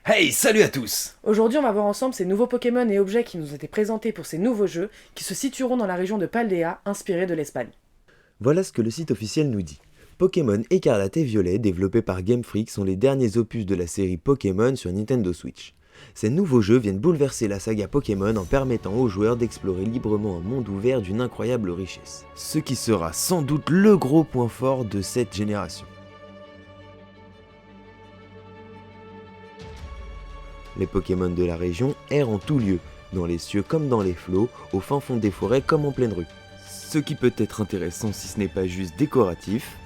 Hey, salut à tous! Aujourd'hui, on va voir ensemble ces nouveaux Pokémon et objets qui nous ont été présentés pour ces nouveaux jeux qui se situeront dans la région de Paldea, inspirée de l'Espagne. Voilà ce que le site officiel nous dit. Pokémon Écarlate et Violet, développés par Game Freak, sont les derniers opus de la série Pokémon sur Nintendo Switch. Ces nouveaux jeux viennent bouleverser la saga Pokémon en permettant aux joueurs d'explorer librement un monde ouvert d'une incroyable richesse. Ce qui sera sans doute le gros point fort de cette génération. Les Pokémon de la région errent en tout lieu, dans les cieux comme dans les flots, au fin fond des forêts comme en pleine rue. Ce qui peut être intéressant si ce n'est pas juste décoratif,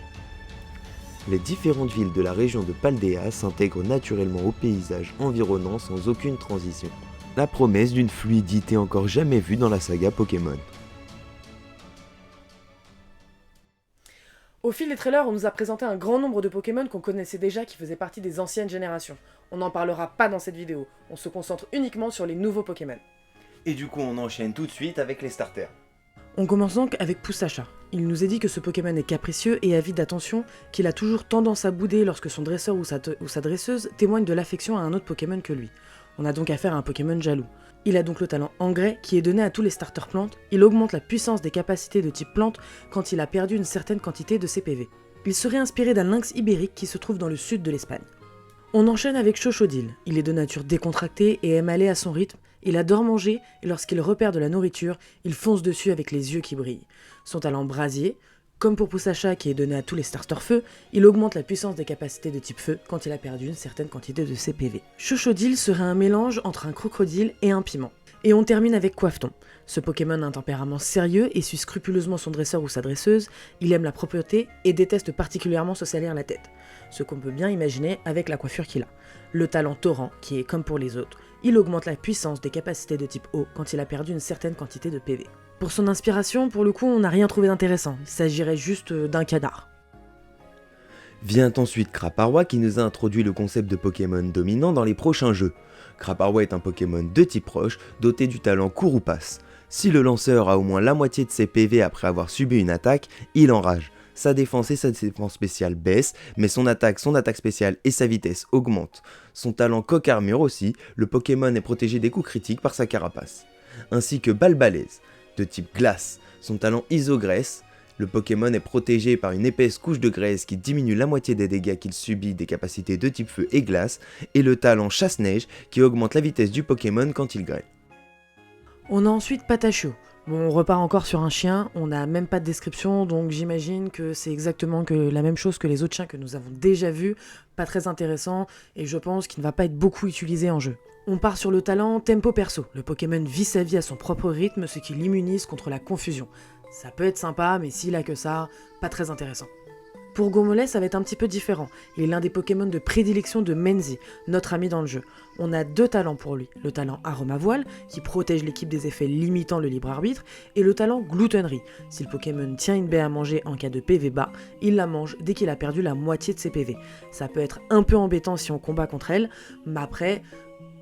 les différentes villes de la région de Paldea s'intègrent naturellement au paysage environnant sans aucune transition. La promesse d'une fluidité encore jamais vue dans la saga Pokémon. Au fil des trailers, on nous a présenté un grand nombre de Pokémon qu'on connaissait déjà qui faisaient partie des anciennes générations. On n'en parlera pas dans cette vidéo, on se concentre uniquement sur les nouveaux Pokémon. Et du coup, on enchaîne tout de suite avec les starters. On commence donc avec Poussacha. Il nous est dit que ce Pokémon est capricieux et avide d'attention, qu'il a toujours tendance à bouder lorsque son dresseur ou sa dresseuse témoigne de l'affection à un autre Pokémon que lui. On a donc affaire à un Pokémon jaloux. Il a donc le talent engrais qui est donné à tous les starters plantes, il augmente la puissance des capacités de type plante quand il a perdu une certaine quantité de ses PV. Il serait inspiré d'un lynx ibérique qui se trouve dans le sud de l'Espagne. On enchaîne avec Chochodile. Il est de nature décontractée et aime aller à son rythme, il adore manger et lorsqu'il repère de la nourriture, il fonce dessus avec les yeux qui brillent. Son talent brasier, comme pour Poussacha qui est donné à tous les starters feu, il augmente la puissance des capacités de type feu quand il a perdu une certaine quantité de ses PV. Chochodile serait un mélange entre un crocodile et un piment. Et on termine avec Coiffeton. Ce Pokémon a un tempérament sérieux et suit scrupuleusement son dresseur ou sa dresseuse, il aime la propreté et déteste particulièrement se salir la tête. Ce qu'on peut bien imaginer avec la coiffure qu'il a. Le talent Torrent, qui est comme pour les autres, il augmente la puissance des capacités de type eau quand il a perdu une certaine quantité de PV. Pour son inspiration, pour le coup, on n'a rien trouvé d'intéressant, il s'agirait juste d'un canard. Vient ensuite Craparwa qui nous a introduit le concept de Pokémon dominant dans les prochains jeux. Craparwa est un Pokémon de type roche, doté du talent Kouroupas. Si le lanceur a au moins la moitié de ses PV après avoir subi une attaque, il enrage. Sa défense et sa défense spéciale baissent, mais son attaque spéciale et sa vitesse augmentent. Son talent Coque Armure aussi, le Pokémon est protégé des coups critiques par sa carapace. Ainsi que Balbalaise, de type glace, son talent Isogresse, le Pokémon est protégé par une épaisse couche de graisse qui diminue la moitié des dégâts qu'il subit des capacités de type feu et glace, et le talent Chasse-Neige qui augmente la vitesse du Pokémon quand il grêle. On a ensuite Patachio. Bon, on repart encore sur un chien, on n'a même pas de description, donc j'imagine que c'est exactement la même chose que les autres chiens que nous avons déjà vus, pas très intéressant, et je pense qu'il ne va pas être beaucoup utilisé en jeu. On part sur le talent Tempo Perso, le Pokémon vit sa vie à son propre rythme, ce qui l'immunise contre la confusion. Ça peut être sympa, mais s'il a que ça, pas très intéressant. Pour Gomolet, ça va être un petit peu différent. Il est l'un des Pokémon de prédilection de Menzi, notre ami dans le jeu. On a deux talents pour lui. Le talent Arôme à Voile, qui protège l'équipe des effets limitant le libre arbitre, et le talent Gloutonnerie. Si le Pokémon tient une baie à manger en cas de PV bas, il la mange dès qu'il a perdu la moitié de ses PV. Ça peut être un peu embêtant si on combat contre elle, mais après,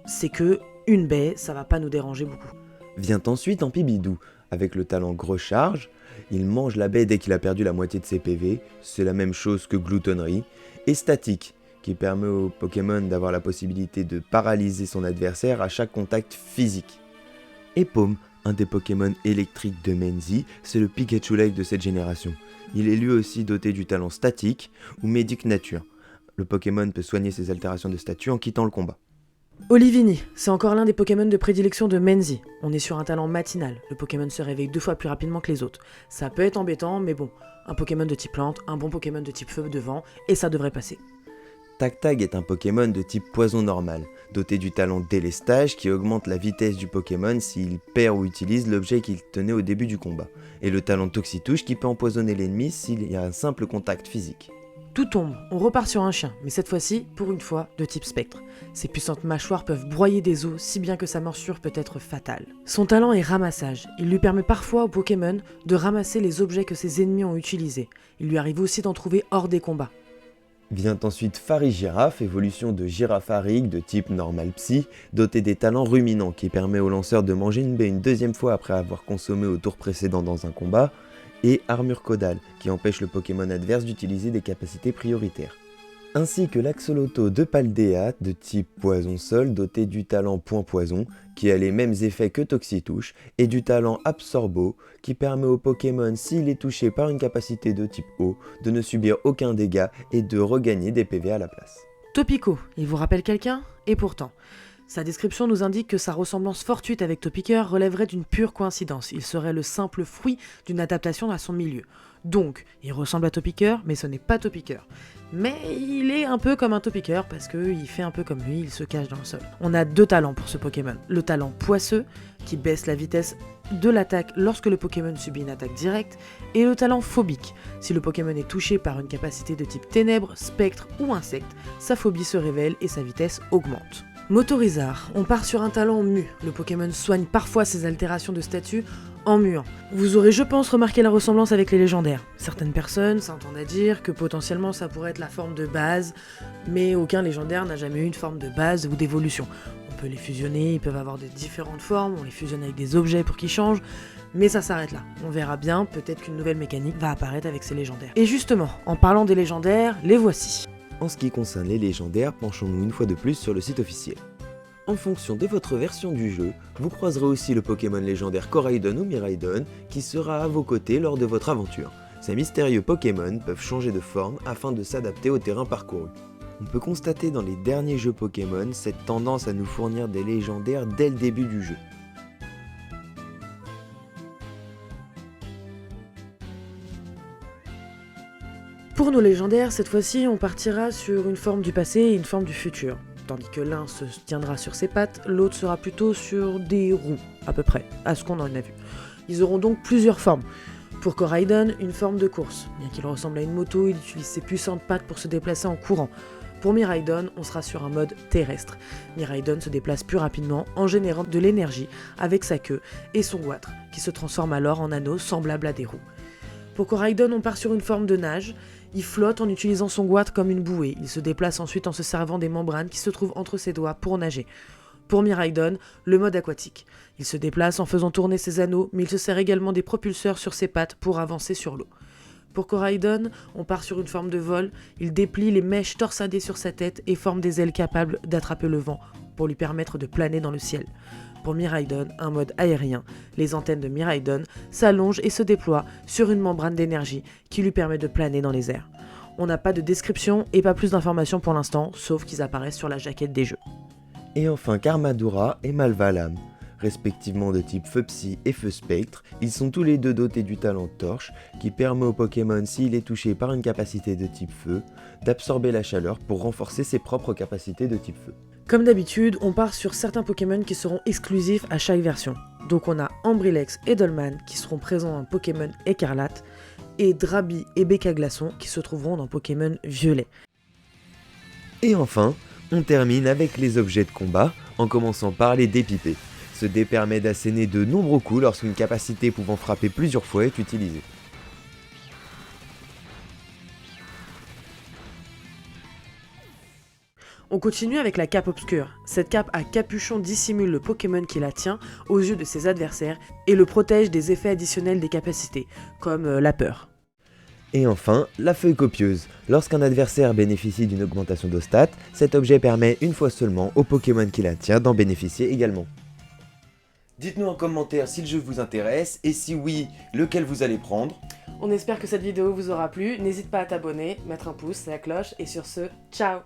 c'est que une baie, ça va pas nous déranger beaucoup. Vient ensuite Ampibidou, avec le talent Gros Charge. Il mange la baie dès qu'il a perdu la moitié de ses PV, c'est la même chose que Gloutonnerie, et Statique, qui permet au Pokémon d'avoir la possibilité de paralyser son adversaire à chaque contact physique. Et Paume, un des Pokémon électriques de Menzi, c'est le Pikachu-like de cette génération. Il est lui aussi doté du talent Statique ou Médic Nature. Le Pokémon peut soigner ses altérations de statut en quittant le combat. Olivini, c'est encore l'un des Pokémon de prédilection de Menzi. On est sur un talent matinal, le Pokémon se réveille 2 fois plus rapidement que les autres. Ça peut être embêtant, mais bon, un Pokémon de type plante, un bon Pokémon de type feu devant, et ça devrait passer. Tag-Tag est un Pokémon de type poison normal. doté du talent délestage qui augmente la vitesse du Pokémon s'il perd ou utilise l'objet qu'il tenait au début du combat, et le talent Toxitouche qui peut empoisonner l'ennemi s'il y a un simple contact physique. Tout tombe, on repart sur un chien, mais cette fois-ci, pour une fois, de type spectre. Ses puissantes mâchoires peuvent broyer des os, si bien que sa morsure peut être fatale. Son talent est ramassage, il lui permet parfois au Pokémon de ramasser les objets que ses ennemis ont utilisés. Il lui arrive aussi d'en trouver hors des combats. Vient ensuite Farigiraf, évolution de Girafarig de type normal psy, doté des talents ruminants qui permet au lanceur de manger une baie une deuxième fois après avoir consommé au tour précédent dans un combat, et Armure Caudale, qui empêche le Pokémon adverse d'utiliser des capacités prioritaires. Ainsi que l'Axoloto de Paldea de type Poison-Sol doté du talent Point Poison, qui a les mêmes effets que Toxitouche, et du talent Absorbo, qui permet au Pokémon, s'il est touché par une capacité de type Eau, de ne subir aucun dégât et de regagner des PV à la place. Topico, il vous rappelle quelqu'un? Et pourtant, sa description nous indique que sa ressemblance fortuite avec Topiqueur relèverait d'une pure coïncidence. Il serait le simple fruit d'une adaptation à son milieu. Donc, il ressemble à Topiqueur, mais ce n'est pas Topiqueur. Mais il est un peu comme un Topiqueur parce qu'il fait un peu comme lui, il se cache dans le sol. On a deux talents pour ce Pokémon. Le talent Poisseux, qui baisse la vitesse de l'attaque lorsque le Pokémon subit une attaque directe, et le talent Phobique. Si le Pokémon est touché par une capacité de type Ténèbres, Spectre ou Insecte, sa phobie se révèle et sa vitesse augmente. Motorizard, on part sur un talent mu. Le Pokémon soigne parfois ses altérations de statut en muant. Vous aurez, je pense, remarqué la ressemblance avec les légendaires. Certaines personnes s'entendent à dire que potentiellement ça pourrait être la forme de base, mais aucun légendaire n'a jamais eu une forme de base ou d'évolution. On peut les fusionner, ils peuvent avoir de différentes formes, on les fusionne avec des objets pour qu'ils changent, mais ça s'arrête là. On verra bien, peut-être qu'une nouvelle mécanique va apparaître avec ces légendaires. Et justement, en parlant des légendaires, les voici. En ce qui concerne les légendaires, penchons-nous une fois de plus sur le site officiel. En fonction de votre version du jeu, vous croiserez aussi le Pokémon légendaire Coraidon ou Miraidon qui sera à vos côtés lors de votre aventure. Ces mystérieux Pokémon peuvent changer de forme afin de s'adapter au terrain parcouru. On peut constater dans les derniers jeux Pokémon cette tendance à nous fournir des légendaires dès le début du jeu. Pour nos légendaires, cette fois-ci, on partira sur une forme du passé et une forme du futur. Tandis que l'un se tiendra sur ses pattes, l'autre sera plutôt sur des roues, à peu près, à ce qu'on en a vu. Ils auront donc plusieurs formes. Pour Coraidon, une forme de course. Bien qu'il ressemble à une moto, il utilise ses puissantes pattes pour se déplacer en courant. Pour Miraidon, on sera sur un mode terrestre. Miraidon se déplace plus rapidement en générant de l'énergie avec sa queue et son goitre, qui se transforme alors en anneau semblable à des roues. Pour Coraidon, on part sur une forme de nage. Il flotte en utilisant son goitre comme une bouée. Il se déplace ensuite en se servant des membranes qui se trouvent entre ses doigts pour nager. Pour Miraidon, le mode aquatique. Il se déplace en faisant tourner ses anneaux, mais il se sert également des propulseurs sur ses pattes pour avancer sur l'eau. Pour Coraidon, on part sur une forme de vol. Il déplie les mèches torsadées sur sa tête et forme des ailes capables d'attraper le vent pour lui permettre de planer dans le ciel. Pour Miraidon, un mode aérien. Les antennes de Miraidon s'allongent et se déploient sur une membrane d'énergie qui lui permet de planer dans les airs. On n'a pas de description et pas plus d'informations pour l'instant, sauf qu'ils apparaissent sur la jaquette des jeux. Et enfin Karmadura et Malvalam. Respectivement de type Feu Psy et Feu Spectre, ils sont tous les deux dotés du talent Torche, qui permet au Pokémon, s'il est touché par une capacité de type Feu, d'absorber la chaleur pour renforcer ses propres capacités de type Feu. Comme d'habitude, on part sur certains Pokémon qui seront exclusifs à chaque version. Donc on a Ambrilex et Dolman qui seront présents en Pokémon Écarlate, et Draby et Béca Glaçon qui se trouveront dans Pokémon Violet. Et enfin, on termine avec les objets de combat, en commençant par les dépipés. Ce dé permet d'asséner de nombreux coups lorsqu'une capacité pouvant frapper plusieurs fois est utilisée. On continue avec la cape obscure. Cette cape à capuchon dissimule le Pokémon qui la tient aux yeux de ses adversaires et le protège des effets additionnels des capacités, comme la peur. Et enfin, la feuille copieuse. Lorsqu'un adversaire bénéficie d'une augmentation de stats, cet objet permet une fois seulement au Pokémon qui la tient d'en bénéficier également. Dites-nous en commentaire si le jeu vous intéresse et si oui, lequel vous allez prendre. On espère que cette vidéo vous aura plu. N'hésite pas à t'abonner, mettre un pouce, la cloche et sur ce, ciao!